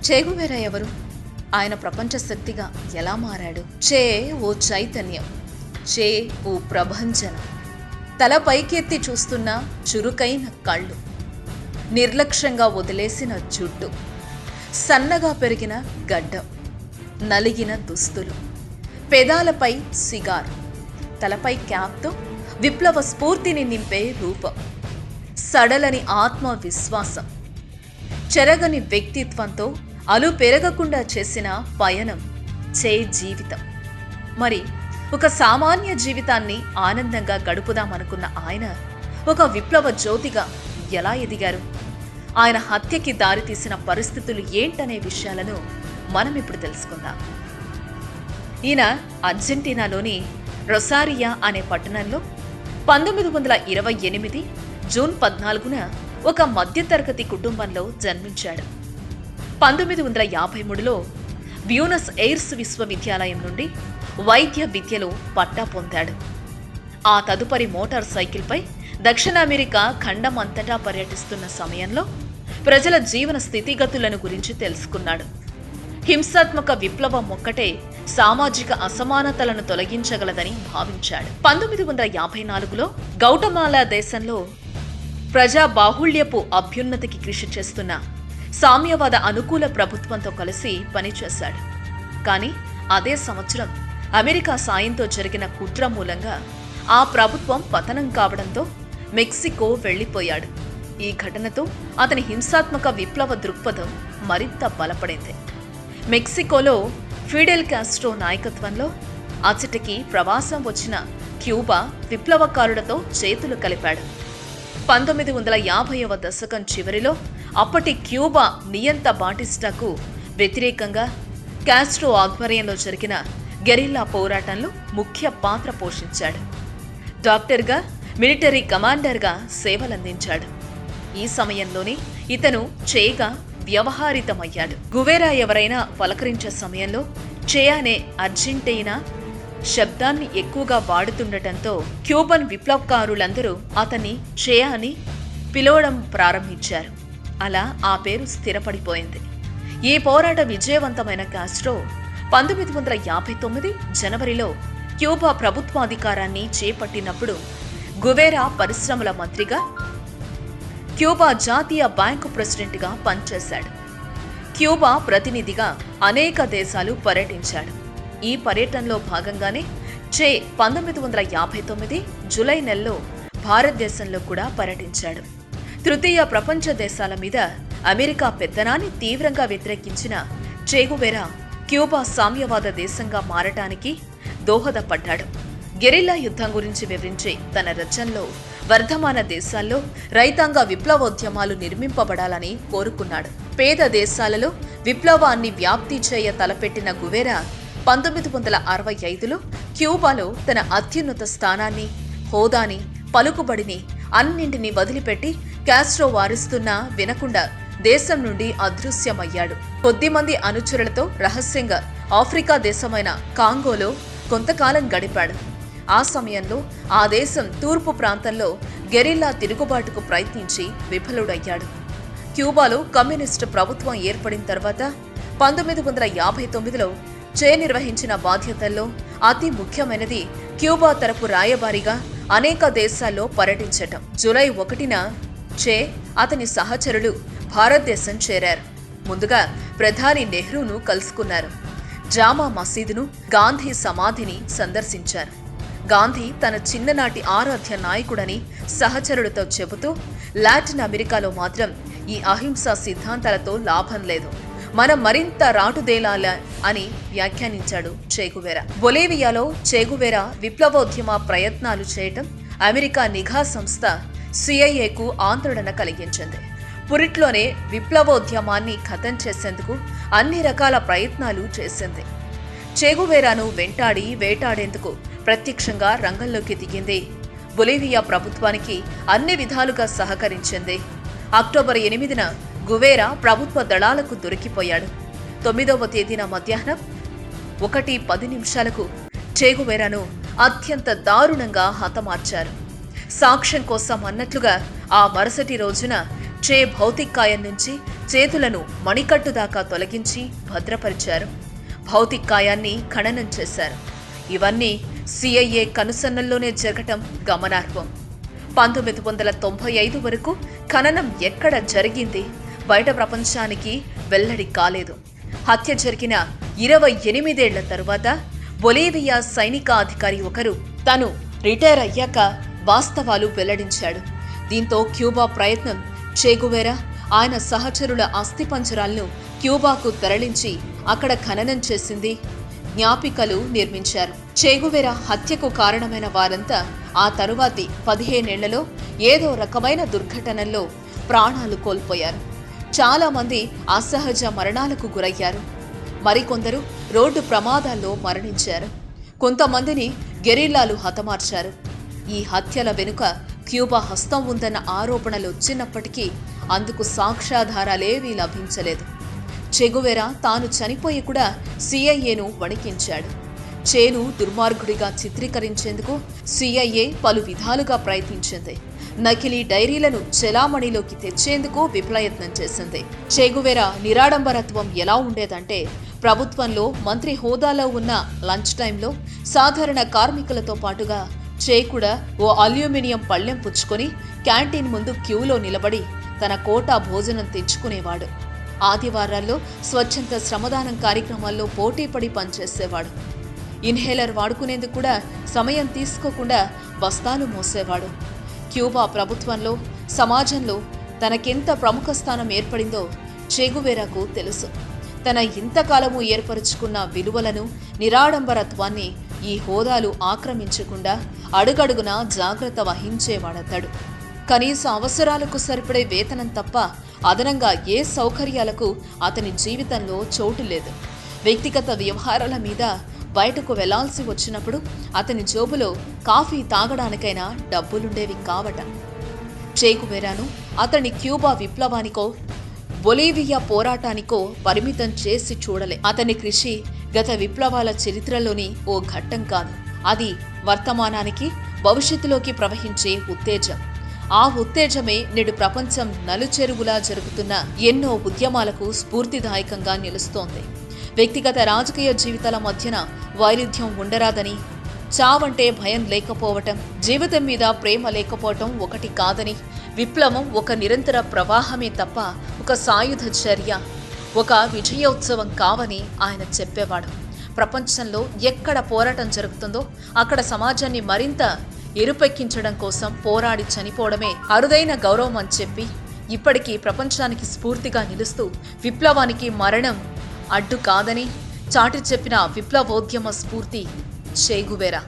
చెగువెరా ఎవరు? ఆయన ప్రపంచ శక్తిగా ఎలా మారాడు? చే ఓ చైతన్యం, చే ఓ ప్రభంజనం. తల పైకెత్తి చూస్తున్న చురుకైన కళ్ళు, నిర్లక్ష్యంగా వదిలేసిన జుట్టు, సన్నగా పెరిగిన గడ్డం, నలిగిన దుస్తులు, పెదాలపై సిగార్, తలపై క్యాప్తో విప్లవ స్ఫూర్తిని నింపే రూపం, సడలని ఆత్మవిశ్వాసం, చెరగని వ్యక్తిత్వంతో అలు పెరగకుండా చేసిన పయనం చే జీవితం. మరి ఒక సామాన్య జీవితాన్ని ఆనందంగా గడుపుదామనుకున్న ఆయన ఒక విప్లవ జ్యోతిగా ఎలా ఎదిగారు? ఆయన హత్యకి దారితీసిన పరిస్థితులు ఏంటనే విషయాలను మనం ఇప్పుడు తెలుసుకుందాం. ఈయన అర్జెంటీనాలోని రొసారియా అనే పట్టణంలో 1928 జూన్ 14న ఒక మధ్యతరగతి కుటుంబంలో జన్మించాడు. 1953లో బ్యూనస్ ఎయిర్స్ విశ్వవిద్యాలయం నుండి వైద్య విద్యలో పట్టా పొందాడు. ఆ తదుపరి మోటార్ సైకిల్పై దక్షిణ అమెరికా ఖండం అంతటా పర్యటిస్తున్న సమయంలో ప్రజల జీవన స్థితిగతులను గురించి తెలుసుకున్నాడు. హింసాత్మక విప్లవం ఒక్కటే సామాజిక అసమానతలను తొలగించగలదని భావించాడు. 1954లో గౌటమాలా దేశంలో ప్రజా బాహుళ్యపు అభ్యున్నతికి కృషి చేస్తున్న సామ్యవాద అనుకూల ప్రభుత్వంతో కలిసి పనిచేశాడు. కానీ అదే సంవత్సరం అమెరికా సాయంతో జరిగిన కుట్ర మూలంగా ఆ ప్రభుత్వం పతనం కావడంతో మెక్సికో వెళ్లిపోయాడు. ఈ ఘటనతో అతని హింసాత్మక విప్లవ దృక్పథం మరింత బలపడింది. మెక్సికోలో ఫిడెల్ కాస్ట్రో నాయకత్వంలో అచటికి ప్రవాసం వచ్చిన క్యూబా విప్లవకారులతో చేతులు కలిపాడు. 1950వ దశకం చివరిలో అప్పటి క్యూబా నియంత బాటిస్టాకు వ్యతిరేకంగా కాస్ట్రో ఆధ్వర్యంలో జరిగిన గెరిల్లా పోరాటంలో ముఖ్య పాత్ర పోషించాడు. డాక్టర్గా, మిలిటరీ కమాండర్గా సేవలందించాడు. ఈ సమయంలోనే ఇతను చేగా వ్యవహారితమయ్యాడు. గువేరా ఎవరైనా పలకరించే సమయంలో చే అనే అర్జెంటీనా శబ్దాన్ని ఎక్కువగా వాడుతుండటంతో క్యూబన్ విప్లవకారులందరూ అతన్ని చే అని పిలవడం ప్రారంభించారు. అలా ఆ పేరు స్థిరపడిపోయింది. ఈ పోరాట విజయవంతమైన కాస్ట్రో 1959 జనవరిలో క్యూబా ప్రభుత్వాధికారాన్ని చేపట్టినప్పుడు గువేరా పరిశ్రమల మంత్రిగా, క్యూబా జాతీయ బ్యాంకు ప్రెసిడెంట్గా పనిచేశాడు. క్యూబా ప్రతినిధిగా అనేక దేశాలు పర్యటించాడు. ఈ పర్యటనలో భాగంగానే చే 1959 జూలై నెలలో భారతదేశంలో కూడా పర్యటించాడు. తృతీయ ప్రపంచ దేశాల మీద అమెరికా పెత్తనాన్ని తీవ్రంగా వ్యతిరేకించిన చెగువెరా క్యూబా సామ్యవాద దేశంగా మారటానికి దోహదపడ్డాడు. గెరిల్లా యుద్ధం గురించి వివరించే తన రచనలో వర్ధమాన దేశాల్లో రైతాంగ విప్లవోద్యమాలు నిర్మింపబడాలని కోరుకున్నాడు. పేద దేశాలలో విప్లవాన్ని వ్యాప్తి చేయ తలపెట్టిన గువేరా 1965లో క్యూబాలో తన అత్యున్నత స్థానాన్ని, హోదాని, పలుకుబడిని అన్నింటినీ వదిలిపెట్టి కాస్ట్రో వారిస్తున్నా వినకుండా దేశం నుండి అదృశ్యమయ్యాడు. కొద్దిమంది అనుచరులతో రహస్యంగా ఆఫ్రికా దేశమైన కాంగోలో కొంతకాలం గడిపాడు. ఆ సమయంలో ఆ దేశం తూర్పు ప్రాంతంలో గెరిల్లా తిరుగుబాటుకు ప్రయత్నించి విఫలుడయ్యాడు. క్యూబాలో కమ్యూనిస్టు ప్రభుత్వం ఏర్పడిన తర్వాత 1959లో చే నిర్వహించిన బాధ్యతల్లో అతి ముఖ్యమైనది క్యూబా తరపు రాయబారిగా అనేక దేశాల్లో పర్యటించటం. జూలై 1న చే అతని సహచరులు భారతదేశం చేరారు. ముందుగా ప్రధాని నెహ్రూను కలుసుకున్నారు. జామా మసీదును, గాంధీ సమాధిని సందర్శించారు. గాంధీ తన చిన్ననాటి ఆరాధ్య నాయకుడని సహచరులతో చెబుతూ, లాటిన్ అమెరికాలో మాత్రం ఈ అహింసా సిద్ధాంతాలతో లాభం లేదు, మనం మరింత రాటుదేలాల అని వ్యాఖ్యానించాడు చెగువెరా. బొలీవియాలో చెగువెరా విప్లవోద్యమ ప్రయత్నాలు చేయటం అమెరికా నిఘా సంస్థ సిఐఏకు ఆందోళన కలిగించింది. పురిట్లోనే విప్లవోద్యమాన్ని ఖతం చేసేందుకు అన్ని రకాల ప్రయత్నాలు చేసింది. చెగువెరాను వెంటాడి వేటాడేందుకు ప్రత్యక్షంగా రంగంలోకి దిగింది. బొలీవియా ప్రభుత్వానికి అన్ని విధాలుగా సహకరించింది. అక్టోబర్ 8న గువేరా ప్రభుత్వ దళాలకు దొరికిపోయాడు. 9వ తేదీన మధ్యాహ్నం 1:10 చేగువేరాను అత్యంత దారుణంగా హతమార్చారు. సాక్ష్యం కోసం అన్నట్లుగా ఆ మరుసటి రోజున చే భౌతికాయం నుంచి చేతులను మణికట్టు దాకా తొలగించి భద్రపరిచారు. భౌతికాయాన్ని ఖననం చేశారు. ఇవన్నీ సిఐఏ కనుసన్నల్లోనే జరగటం గమనార్హం. 1995 వరకు ఖననం ఎక్కడ జరిగింది బయట ప్రపంచానికి వెల్లడి కాలేదు. హత్య జరిగిన 28 ఏళ్ల తరువాత బొలీవియా సైనిక అధికారి ఒకరు తను రిటైర్ అయ్యాక వాస్తవాలు వెల్లడించాడు. దీంతో క్యూబా ప్రయత్నం చేగువేరా ఆయన సహచరుల అస్థిపంజరాలను క్యూబాకు తరలించి అక్కడ ఖననం చేసింది. జ్ఞాపికలు నిర్మించారు. చేగువేరా హత్యకు కారణమైన వారంతా ఆ తరువాతి 15 ఏళ్లలో ఏదో రకమైన దుర్ఘటనల్లో ప్రాణాలు కోల్పోయారు. చాలా మంది అసహజ మరణాలకు గురయ్యారు. మరికొందరు రోడ్డు ప్రమాదాల్లో మరణించారు. కొంతమందిని గెరిల్లాలు హతమార్చారు. ఈ హత్యల వెనుక క్యూబా హస్తం ఉందన్న ఆరోపణలు వచ్చినప్పటికీ అందుకు సాక్ష్యాధారాలేవీ లభించలేదు. చెగువేరా తాను చనిపోయి కూడా సిఐఏను వణికించాడు. చేను దుర్మార్గుడిగా చిత్రీకరించేందుకు సిఐఏ పలు విధాలుగా ప్రయత్నించింది. నకిలీ డైరీలను చెలామణిలోకి తెచ్చేందుకు విప్రయత్నం చేసింది. చేగువేరా నిరాడంబరత్వం ఎలా ఉండేదంటే ప్రభుత్వంలో మంత్రి హోదాలో ఉన్న లంచ్ టైంలో సాధారణ కార్మికులతో పాటుగా చే కూడా ఓ అల్యూమినియం పళ్ళెం పుచ్చుకొని క్యాంటీన్ ముందు క్యూలో నిలబడి తన కోటా భోజనం తెచ్చుకునేవాడు. ఆదివారాల్లో స్వచ్ఛంద శ్రమదానం కార్యక్రమాల్లో పోటీపడి పనిచేసేవాడు. ఇన్హేలర్ వాడుకునేందుకు కూడా సమయం తీసుకోకుండా బస్తాలు మోసేవాడు. క్యూబా ప్రభుత్వంలో సమాజంలో తనకెంత ప్రముఖ స్థానం ఏర్పడిందో చేగువేరాకు తెలుసు. తన ఇంతకాలము ఏర్పరుచుకున్న విలువలను, నిరాడంబరత్వాన్ని ఈ హోదాలు ఆక్రమించకుండా అడుగడుగునా జాగ్రత్త వహించేవాడతడు. కనీస అవసరాలకు సరిపడే వేతనం తప్ప అదనంగా ఏ సౌకర్యాలకు అతని జీవితంలో చోటు లేదు. వ్యక్తిగత వ్యవహారాల మీద బయటకు వెళ్లాల్సి వచ్చినప్పుడు అతని జోబులో కాఫీ తాగడానికైనా డబ్బులుండేవి కావట. చేగువేరాను అతని క్యూబా విప్లవానికో బొలీవియా పోరాటానికో పరిమితం చేసి చూడలే. అతని కృషి గత విప్లవాల చరిత్రలోని ఓ ఘట్టం కాదు. అది వర్తమానానికి, భవిష్యత్తులోకి ప్రవహించే ఉత్తేజం. ఆ ఉత్తేజమే నేడు ప్రపంచం నలుచెరుగులా జరుగుతున్న ఎన్నో ఉద్యమాలకు స్ఫూర్తిదాయకంగా నిలుస్తోంది. వ్యక్తిగత రాజకీయ జీవితాల మధ్యన వైరుధ్యం ఉండరాదని, చావంటే భయం లేకపోవటం, జీవితం మీద ప్రేమ లేకపోవటం ఒకటి కాదని, విప్లవం ఒక నిరంతర ప్రవాహమే తప్ప ఒక సాయుధ చర్య, ఒక విజయోత్సవం కావని ఆయన చెప్పేవాడు. ప్రపంచంలో ఎక్కడ పోరాటం జరుగుతుందో అక్కడ సమాజాన్ని మరింత ఇరుపెక్కించడం కోసం పోరాడి చనిపోవడమే అరుదైన గౌరవం అని చెప్పి ఇప్పటికీ ప్రపంచానికి స్ఫూర్తిగా నిలుస్తూ విప్లవానికి మరణం అడ్డు కాదని చాటి చెప్పిన విప్లవోద్యమ స్ఫూర్తి చేగువేరా.